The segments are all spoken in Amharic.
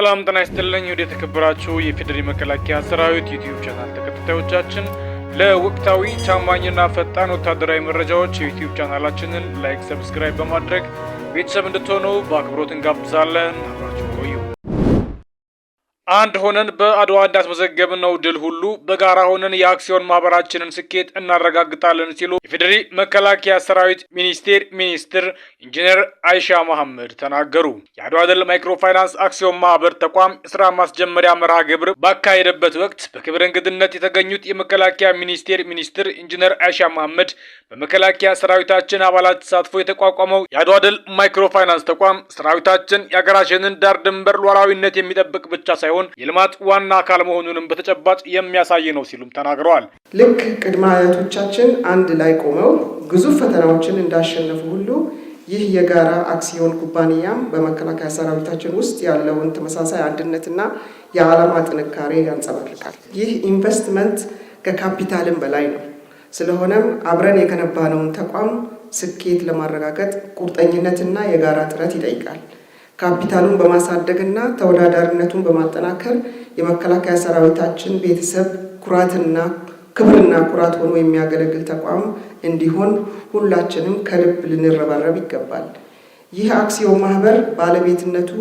ሰላም ጤና ይስጥልኝ ወደ ተከበራችሁ የፌዴራል መከላከያ ሰራዊት ዩቲዩብ ቻናል ተከታታዮቻችን ለወቅታዊ ታማኝና ፈጣን ወታደራዊ መረጃዎች የዩቲዩብ ቻናላችንን ላይክ ሰብስክራይብ በማድረግ ቤተሰብ እንድትሆኑ በአክብሮት እንጋብዛለን። አብራችሁ ቆዩ። አንድ ሆነን በአድዋ እንዳስመዘገብነው ድል ሁሉ በጋራ ሆነን የአክሲዮን ማህበራችንን ስኬት እናረጋግጣለን ሲሉ የፌዴራል መከላከያ ሰራዊት ሚኒስትር ኢንጂነር አይሻ መሐመድ ተናገሩ። የአድዋ ድል ማይክሮ ፋይናንስ አክሲዮን ማህበር ተቋም የስራ ማስጀመሪያ መርሃ ግብር ባካሄደበት ወቅት በክብር እንግድነት የተገኙት የመከላከያ ሚኒስትር ኢንጂነር አይሻ መሐመድ በመከላከያ ሰራዊታችን አባላት ተሳትፎ የተቋቋመው የአድዋ ድል ማይክሮ ፋይናንስ ተቋም ሰራዊታችን የሀገራችንን ዳር ድንበር ሉዓላዊነት የሚጠብቅ ብቻ ሳይሆን የልማት ዋና አካል መሆኑንም በተጨባጭ የሚያሳይ ነው ሲሉም ተናግረዋል። ልክ ቅድመ አያቶቻችን አንድ ላይ ቆመው ግዙፍ ፈተናዎችን እንዳሸነፉ ሁሉ ይህ የጋራ አክሲዮን ኩባንያም በመከላከያ ሰራዊታችን ውስጥ ያለውን ተመሳሳይ አንድነትና የዓላማ ጥንካሬ ያንጸባርቃል። ይህ ኢንቨስትመንት ከካፒታልም በላይ ነው። ስለሆነም አብረን የገነባነውን ተቋም ስኬት ለማረጋገጥ ቁርጠኝነትና የጋራ ጥረት ይጠይቃል። ካፒታሉን በማሳደግና ተወዳዳሪነቱን በማጠናከር የመከላከያ ሰራዊታችን ቤተሰብ ኩራትና ክብርና ኩራት ሆኖ የሚያገለግል ተቋም እንዲሆን ሁላችንም ከልብ ልንረባረብ ይገባል። ይህ አክሲዮን ማህበር ባለቤትነቱ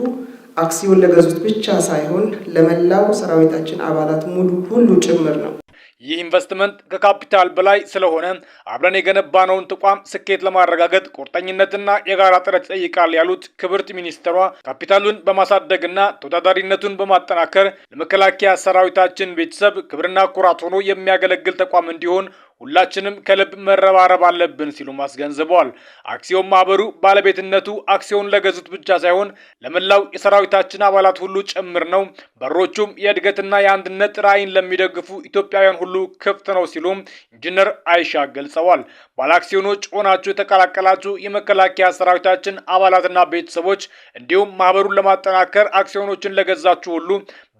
አክሲዮን ለገዙት ብቻ ሳይሆን ለመላው ሰራዊታችን አባላት ሁሉ ጭምር ነው። ይህ ኢንቨስትመንት ከካፒታል በላይ ስለሆነ አብረን የገነባነውን ተቋም ስኬት ለማረጋገጥ ቁርጠኝነትና የጋራ ጥረት ይጠይቃል ያሉት ክብርት ሚኒስትሯ ካፒታሉን በማሳደግና ተወዳዳሪነቱን በማጠናከር ለመከላከያ ሰራዊታችን ቤተሰብ ክብርና ኩራት ሆኖ የሚያገለግል ተቋም እንዲሆን ሁላችንም ከልብ መረባረብ አለብን ሲሉም አስገንዝበዋል። አክሲዮን ማህበሩ ባለቤትነቱ አክሲዮን ለገዙት ብቻ ሳይሆን ለመላው የሰራዊታችን አባላት ሁሉ ጭምር ነው። በሮቹም የእድገትና የአንድነት ራዕይን ለሚደግፉ ኢትዮጵያውያን ሁሉ ክፍት ነው ሲሉም ኢንጂነር አይሻ ገልጸዋል። ባለአክሲዮኖች ሆናችሁ የተቀላቀላችሁ የመከላከያ ሰራዊታችን አባላትና ቤተሰቦች እንዲሁም ማህበሩን ለማጠናከር አክሲዮኖችን ለገዛችሁ ሁሉ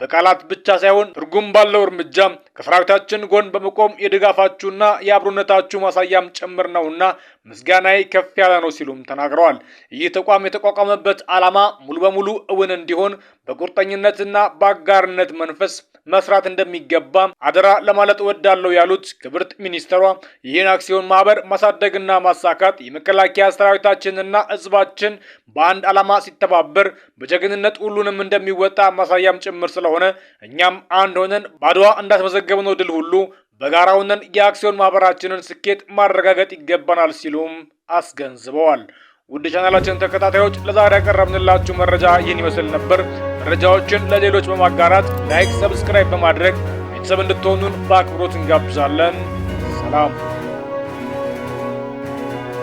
በቃላት ብቻ ሳይሆን ትርጉም ባለው እርምጃ ከሰራዊታችን ጎን በመቆም የድጋፋችሁና የአብሮነታችሁ ማሳያም ጭምር ነውና ምስጋናዬ ከፍ ያለ ነው ሲሉም ተናግረዋል። ይህ ተቋም የተቋቋመበት ዓላማ ሙሉ በሙሉ እውን እንዲሆን በቁርጠኝነትና በአጋርነት መንፈስ መስራት እንደሚገባ አደራ ለማለት እወዳለሁ ያሉት ክብርት ሚኒስትሯ ይህን አክሲዮን ማህበር ማሳደግና ማሳካት የመከላከያ ሰራዊታችንና ህዝባችን በአንድ ዓላማ ሲተባበር በጀግንነት ሁሉንም እንደሚወጣ ማሳያም ጭምር ስለሆነ እኛም አንድ ሆነን በአድዋ እንዳስመዘገብነው ድል ሁሉ በጋራ ሆነን የአክሲዮን ማህበራችንን ስኬት ማረጋገጥ ይገባናል ሲሉም አስገንዝበዋል። ውድ ቻናላችን ተከታታዮች ለዛሬ ያቀረብንላችሁ መረጃ ይህን ይመስል ነበር። መረጃዎችን ለሌሎች በማጋራት ላይክ፣ ሰብስክራይብ በማድረግ ቤተሰብ እንድትሆኑን በአክብሮት እንጋብዛለን። ሰላም።